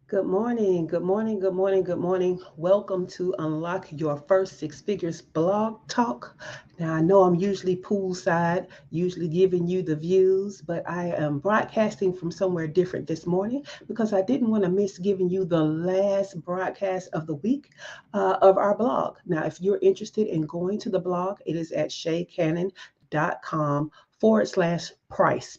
Good morning, good morning, good morning, good morning. Welcome to Unlock Your First Six Figures blog talk. Now, I know I'm usually poolside, usually giving you the views, but I am broadcasting from somewhere different this morning because I didn't want to miss giving you the last broadcast of the week of our blog. Now, if you're interested in going to the blog, it is at ShaCannon.com/price, PRICE.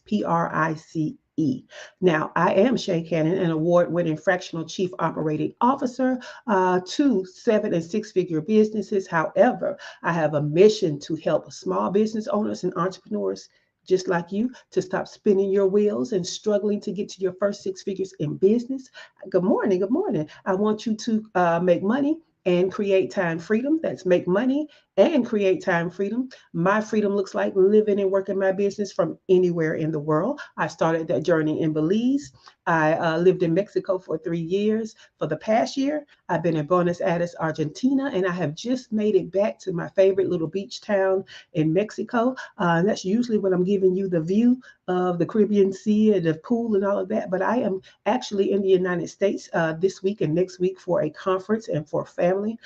Now, I am ShaCannon, an award winning fractional chief operating officer to 7 and 6 figure businesses. However, I have a mission to help small business owners and entrepreneurs just like you to stop spinning your wheels and struggling to get to your first 6 figures in business. Good morning. Good morning. I want you to make money and create time freedom. That's make money and create time freedom. My freedom looks like living and working my business from anywhere in the world. I started that journey in Belize. I lived in Mexico for 3 years. For the past year, I've been in Buenos Aires, Argentina, and I have just made it back to my favorite little beach town in Mexico. And that's usually when I'm giving you the view of the Caribbean Sea and the pool and all of that. But I am actually in the United States this week and next week for a conference and for family.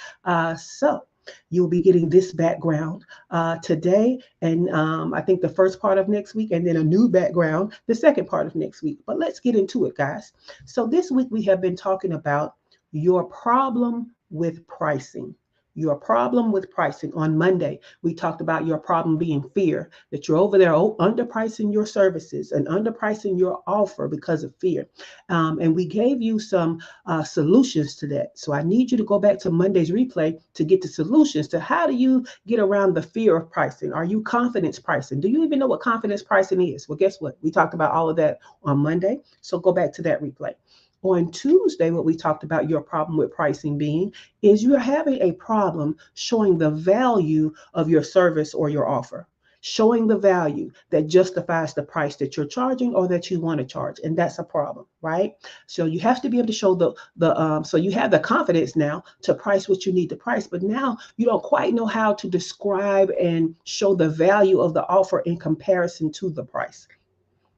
So you'll be getting this background today, and I think the first part of next week, and then a new background the second part of next week. But let's get into it, guys. So this week we have been talking about your problem with pricing. Your problem with pricing. On Monday, we talked about your problem being fear, that you're over there underpricing your services and underpricing your offer because of fear. And we gave you some solutions to that. So I need you to go back to Monday's replay to get the solutions to how do you get around the fear of pricing? Are you confidence pricing? Do you even know what confidence pricing is? Well, guess what? We talked about all of that on Monday. So go back to that replay. On Tuesday, what we talked about your problem with pricing being is you're having a problem showing the value of your service or your offer, showing the value that justifies the price that you're charging or that you want to charge, and that's a problem, right? So you have to be able to show the so you have the confidence now to price what you need to price, but now you don't quite know how to describe and show the value of the offer in comparison to the price.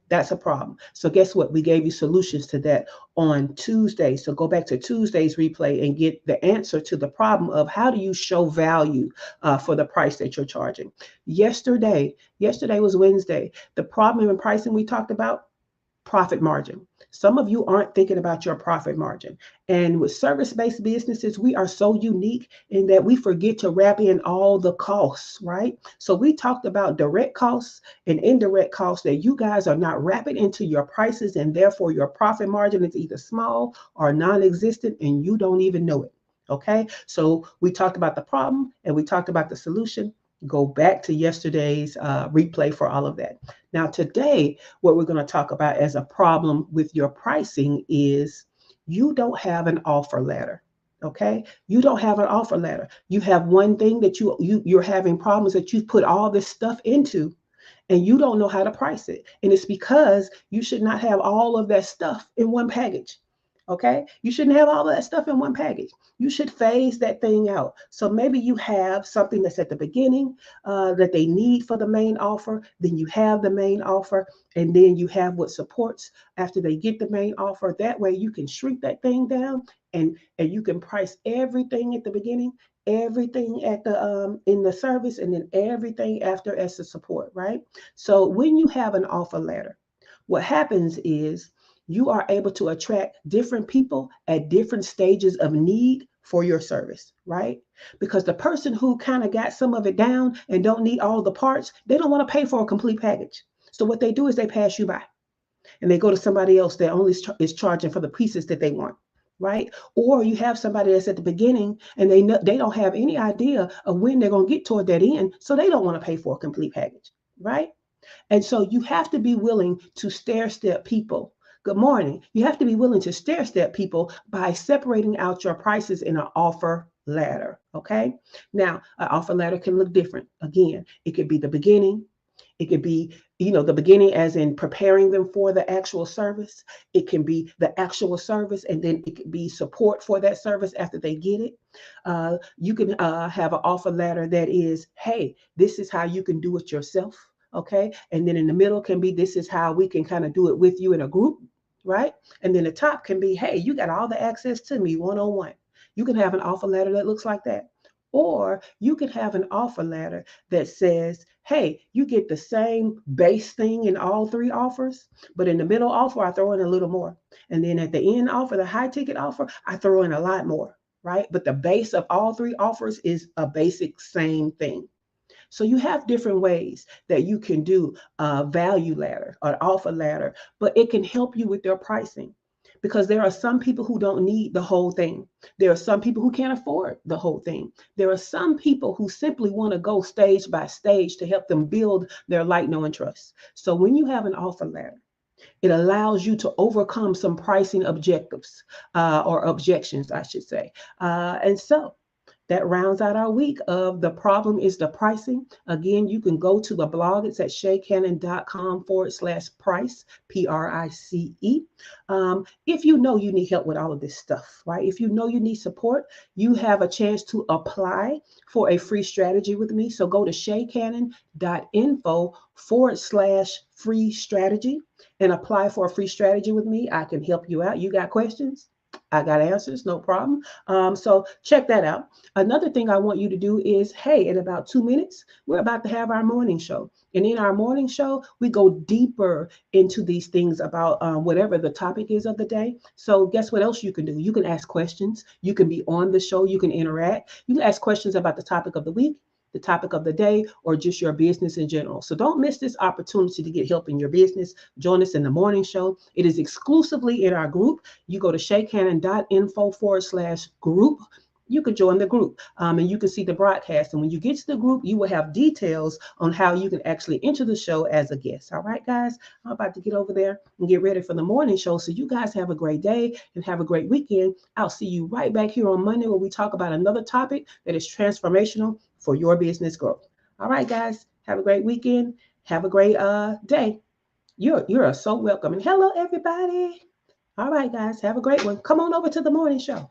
That's a problem. So guess what? We gave you solutions to that on Tuesday. So go back to Tuesday's replay and get the answer to the problem of how do you show value for the price that you're charging. Yesterday was Wednesday. The problem in pricing we talked about profit margin. Some of you aren't thinking about your profit margin. And with service based businesses, we are so unique in that we forget to wrap in all the costs, right? So we talked about direct costs and indirect costs that you guys are not wrapping into your prices, and therefore your profit margin is either small or non existent, and you don't even know it. Okay, so we talked about the problem and we talked about the solution. Go back to yesterday's replay for all of that. Now, today, what we're going to talk about as a problem with your pricing is you don't have an offer letter. Okay, you don't have an offer letter. You have one thing that you're having problems that you've put all this stuff into, and you don't know how to price it. And it's because you should not have all of that stuff in one package. Okay, you shouldn't have all of that stuff in one package. You should phase that thing out. So maybe you have something that's at the beginning that they need for the main offer, then you have the main offer, and then you have what supports after they get the main offer. That way you can shrink that thing down, and you can price everything at the beginning, everything at the in the service, and then everything after as the support, right? So when you have an offer letter, what happens is you are able to attract different people at different stages of need for your service, right? Because the person who kind of got some of it down and don't need all the parts, they don't want to pay for a complete package. So what they do is they pass you by and they go to somebody else that only is charging for the pieces that they want, right? Or you have somebody that's at the beginning and they don't have any idea of when they're going to get toward that end, so they don't want to pay for a complete package, right? And so you have to be willing to stair step people. Good morning. You have to be willing to stair step people by separating out your prices in an offer ladder. Okay. Now, an offer ladder can look different. Again, it could be the beginning. It could be, the beginning as in preparing them for the actual service. It can be the actual service, and then it could be support for that service after they get it. You can have an offer ladder that is, hey, this is how you can do it yourself. Okay. And then in the middle can be, this is how we can kind of do it with you in a group. right? And then the top can be, hey, you got all the access to me one-on-one. You can have an offer letter that looks like that. Or you can have an offer letter that says, hey, you get the same base thing in all three offers, but in the middle offer, I throw in a little more. And then at the end offer, the high ticket offer, I throw in a lot more, right? But the base of all three offers is a basic same thing. So you have different ways that you can do a value ladder or an offer ladder, but it can help you with their pricing because there are some people who don't need the whole thing. There are some people who can't afford the whole thing. There are some people who simply want to go stage by stage to help them build their like, know, and trust. So when you have an offer ladder, it allows you to overcome some pricing objectives or objections, I should say. And so that rounds out our week of the problem is the pricing. Again, you can go to the blog. It's at ShaCannon.com/price, PRICE. If you know you need help with all of this stuff, right? If you know you need support, you have a chance to apply for a free strategy with me. So go to ShaCannon.info/free strategy and apply for a free strategy with me. I can help you out. You got questions? I got answers, no problem. So check that out. Another thing I want you to do is, hey, in about 2 minutes, we're about to have our morning show. And in our morning show, we go deeper into these things about whatever the topic is of the day. So guess what else you can do? You can ask questions. You can be on the show. You can interact. You can ask questions about the topic of the week, the topic of the day, or just your business in general. So don't miss this opportunity to get help in your business. Join us in the morning show. It is exclusively in our group. You go to ShaCannon.info/group. You can join the group and you can see the broadcast. And when you get to the group, you will have details on how you can actually enter the show as a guest. All right, guys, I'm about to get over there and get ready for the morning show. So you guys have a great day and have a great weekend. I'll see you right back here on Monday where we talk about another topic that is transformational for your business growth. All right, guys, have a great weekend. Have a great day. You're so welcome. And hello, everybody. All right, guys, have a great one. Come on over to the morning show.